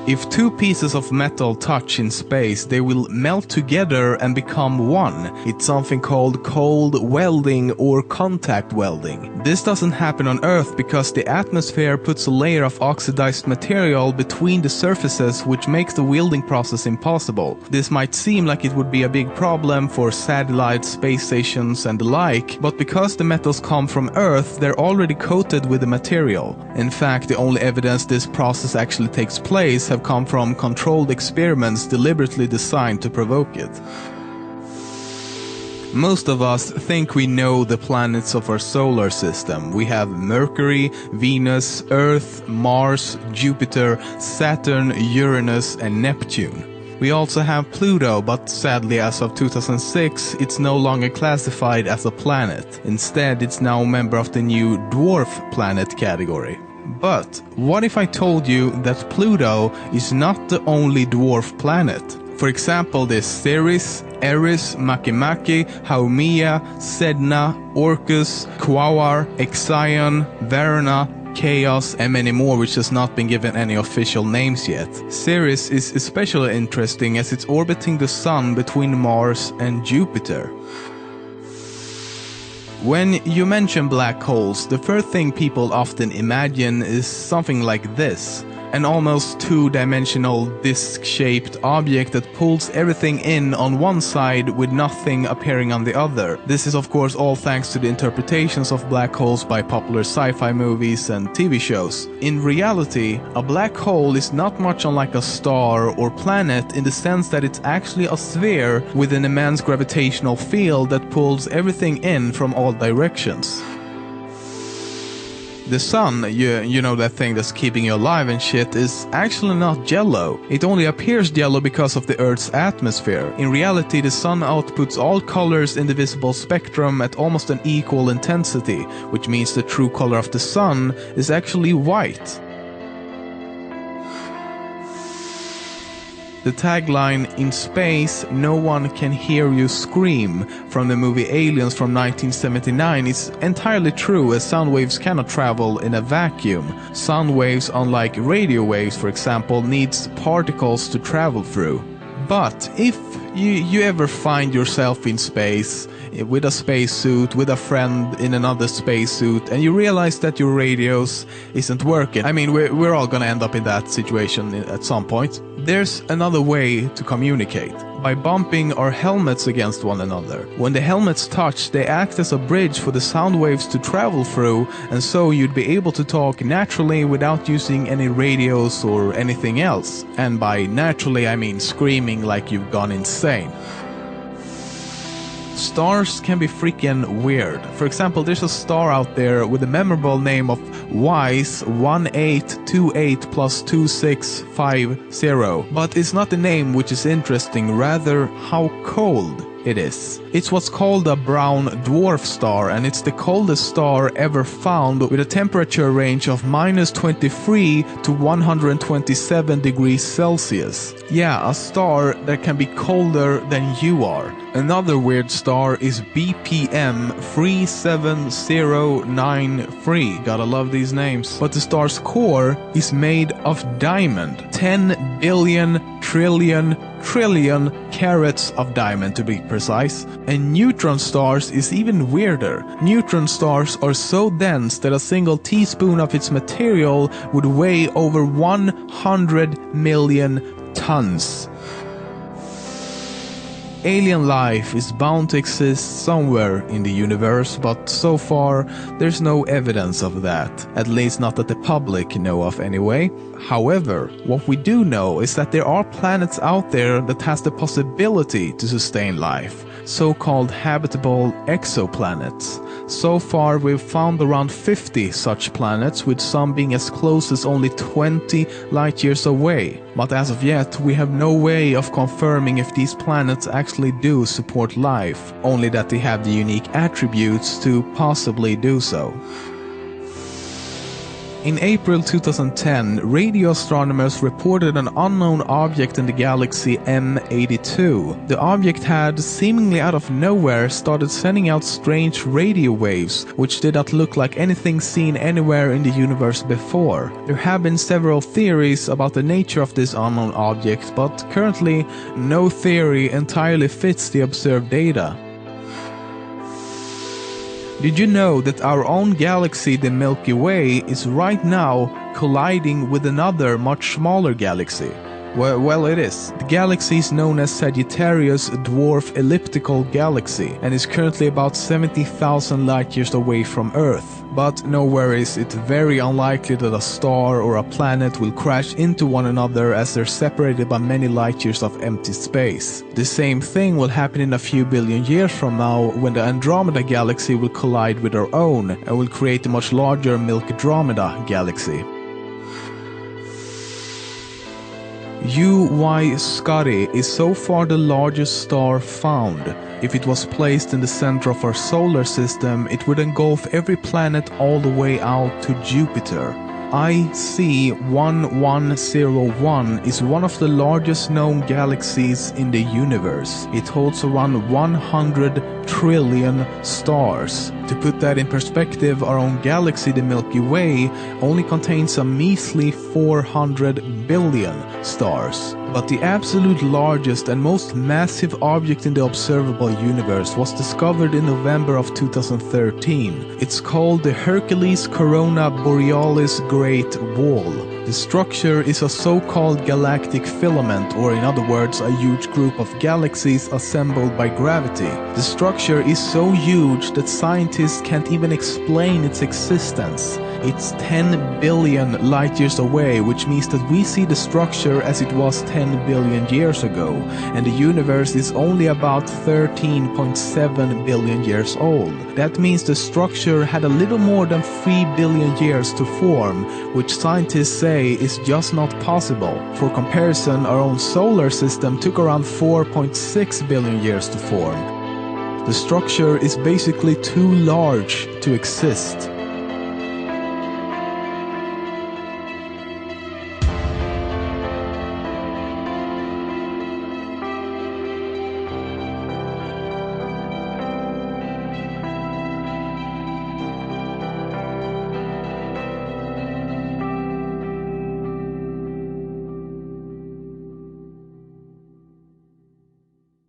If two pieces of metal touch in space, they will melt together and become one. It's something called cold welding or contact welding. This doesn't happen on Earth because the atmosphere puts a layer of oxidized material between the surfaces, which makes the welding process impossible. This might seem like it would be a big problem for satellites, space stations and the like, but because the metals come from Earth, they're already coated with the material. In fact, the only evidence this process actually takes place have come from controlled experiments deliberately designed to provoke it. Most of us think we know the planets of our solar system. We have Mercury, Venus, Earth, Mars, Jupiter, Saturn, Uranus and Neptune. We also have Pluto, but sadly as of 2006 it's no longer classified as a planet. Instead, it's now a member of the new dwarf planet category. But what if I told you that Pluto is not the only dwarf planet? For example, there's Ceres, Eris, Makemake, Haumea, Sedna, Orcus, Quaoar, Ixion, Verona, Chaos and many more which has not been given any official names yet. Ceres is especially interesting as it's orbiting the Sun between Mars and Jupiter. When you mention black holes, the first thing people often imagine is something like this. An almost two-dimensional disc-shaped object that pulls everything in on one side with nothing appearing on the other. This is of course all thanks to the interpretations of black holes by popular sci-fi movies and TV shows. In reality, a black hole is not much unlike a star or planet in the sense that it's actually a sphere with an immense gravitational field that pulls everything in from all directions. The sun, you know that thing that's keeping you alive and shit, is actually not yellow. It only appears yellow because of the Earth's atmosphere. In reality, the sun outputs all colors in the visible spectrum at almost an equal intensity, which means the true color of the sun is actually white. The tagline, "In space, no one can hear you scream," from the movie Aliens from 1979 is entirely true, as sound waves cannot travel in a vacuum. Sound waves, unlike radio waves for example, needs particles to travel through. But if you ever find yourself in space, with a spacesuit, with a friend in another spacesuit, and you realize that your radios isn't working. I mean, we're all gonna end up in that situation at some point. There's another way to communicate. By bumping our helmets against one another. When the helmets touch, they act as a bridge for the sound waves to travel through, and so you'd be able to talk naturally without using any radios or anything else. And by naturally, I mean screaming like you've gone insane. Stars can be freaking weird. For example, there's a star out there with the memorable name of WISE 1828 + 2650. But it's not the name which is interesting, rather how cold it is. It's what's called a brown dwarf star, and it's the coldest star ever found, with a temperature range of -23 to 127 degrees Celsius. Yeah, a star that can be colder than you are. Another weird star is BPM 37093. Gotta love these names. But the star's core is made of diamond. 10 billion trillion carats of diamond to be precise. And neutron stars is even weirder. Neutron stars are so dense that a single teaspoon of its material would weigh over 100 million tons. Alien life is bound to exist somewhere in the universe, but so far there's no evidence of that, at least not that the public know of anyway. However, what we do know is that there are planets out there that has the possibility to sustain life, so-called habitable exoplanets. So far we've found around 50 such planets, with some being as close as only 20 light years away. But as of yet, we have no way of confirming if these planets actually do support life, only that they have the unique attributes to possibly do so. In April 2010, radio astronomers reported an unknown object in the galaxy M82. The object had, seemingly out of nowhere, started sending out strange radio waves, which did not look like anything seen anywhere in the universe before. There have been several theories about the nature of this unknown object, but currently, no theory entirely fits the observed data. Did you know that our own galaxy, the Milky Way, is right now colliding with another much smaller galaxy? Well, it is. The galaxy is known as Sagittarius Dwarf Elliptical Galaxy and is currently about 70,000 light-years away from Earth. But no worries, it's very unlikely that a star or a planet will crash into one another as they're separated by many light-years of empty space. The same thing will happen in a few billion years from now when the Andromeda Galaxy will collide with our own and will create a much larger Milkydromeda Galaxy. UY Scuti is so far the largest star found. If it was placed in the center of our solar system, it would engulf every planet all the way out to Jupiter. IC1101 is one of the largest known galaxies in the universe. It holds around 100 trillion stars. To put that in perspective, our own galaxy, the Milky Way, only contains a measly 400 billion stars. But the absolute largest and most massive object in the observable universe was discovered in November of 2013. It's called the Hercules Corona Borealis Great Wall. The structure is a so-called galactic filament, or in other words, a huge group of galaxies assembled by gravity. The structure is so huge that scientists can't even explain its existence. It's 10 billion light-years away, which means that we see the structure as it was 10 billion years ago, and the universe is only about 13.7 billion years old. That means the structure had a little more than 3 billion years to form, which scientists say is just not possible. For comparison, our own solar system took around 4.6 billion years to form. The structure is basically too large to exist.